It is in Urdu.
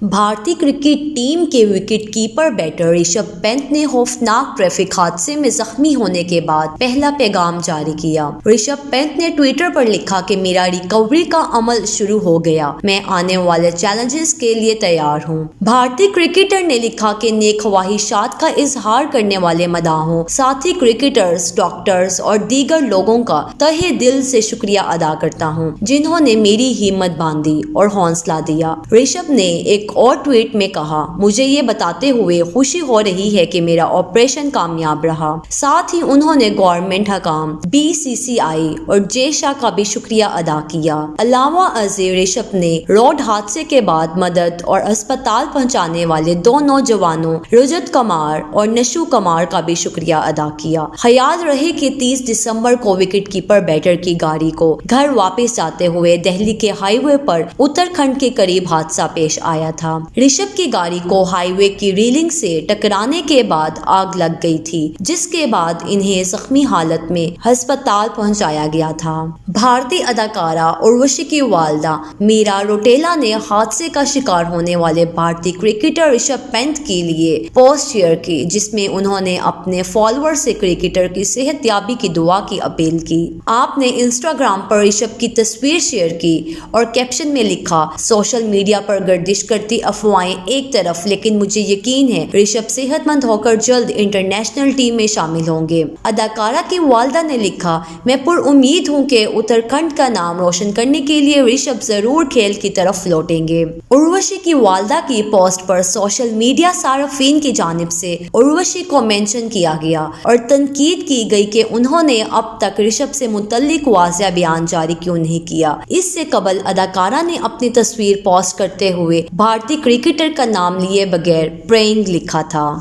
بھارتی کرکٹ ٹیم کے wicket keeper batter Rishabh Pant نے خوفناک ٹریفک حادثے میں زخمی ہونے کے بعد پہلا پیغام جاری کیا۔ رشبھ پنت نے ٹویٹر پر لکھا کہ میرا ریکوری کا عمل شروع ہو گیا، میں آنے والے چیلنجز کے لیے تیار ہوں۔ بھارتی کرکٹر نے لکھا کہ نیک خواہشات کا اظہار کرنے والے مداحوں، ساتھی کرکٹرز، ڈاکٹرز اور دیگر لوگوں کا تہہ دل سے شکریہ ادا کرتا ہوں جنہوں نے میری ہمت باندھی اور حوصلہ دیا۔ رشبھ نے ایک اور ٹویٹ میں کہا، مجھے یہ بتاتے ہوئے خوشی ہو رہی ہے کہ میرا آپریشن کامیاب رہا۔ ساتھ ہی انہوں نے گورنمنٹ حکام، BCCI اور جے-شا کا بھی شکریہ ادا کیا۔ علاوہ ازیں رشبھ نے روڈ حادثے کے بعد مدد اور اسپتال پہنچانے والے دو نوجوانوں رجت کمار اور نشو کمار کا بھی شکریہ ادا کیا۔ خیال رہے کہ 30 دسمبر کو وکٹ کیپر بیٹر کی گاڑی کو گھر واپس جاتے ہوئے دہلی کے ہائی وے پر اتراکھنڈ کے قریب حادثہ پیش آیا تھا۔ رشبھ کی گاڑی کو ہائی وے کی ریلنگ سے ٹکرانے کے بعد آگ لگ گئی تھی، جس کے بعد انہیں زخمی حالت میں ہسپتال پہنچایا گیا تھا۔ بھارتی اداکارہ اروشی کی والدہ میرا روٹیلا نے حادثے کا شکار ہونے والے بھارتی کرکٹر رشبھ پنت کے لیے پوسٹ شیئر کی، جس میں انہوں نے اپنے فالوور سے کرکٹر کی صحت یابی کی دعا کی اپیل کی۔ آپ نے انسٹاگرام پر رشبھ کی تصویر شیئر کی اور کیپشن میں لکھا، سوشل میڈیا پر گردش کرتی افواہیں ایک طرف، لیکن مجھے یقین ہے رشبھ صحت مند ہو کر جلد انٹرنیشنل ٹیم میں شامل ہوں گے۔ اداکارہ کی والدہ نے لکھا، میں پر امید ہوں کہ اتراکھنڈ کا نام روشن کرنے کے لیے رشبھ ضرور کھیل کی طرف لوٹیں گے۔ اروشی کی والدہ کی پوسٹ پر سوشل میڈیا صارفین کی جانب سے اروشی کو مینشن کیا گیا اور تنقید کی گئی کہ انہوں نے اب تک رشبھ سے متعلق واضح بیان جاری کیوں نہیں کیا۔ اس سے قبل اداکارہ نے اپنی تصویر پوسٹ کرتے ہوئے بھارتی کرکٹر کا نام لیے بغیر پریئنگ لکھا تھا۔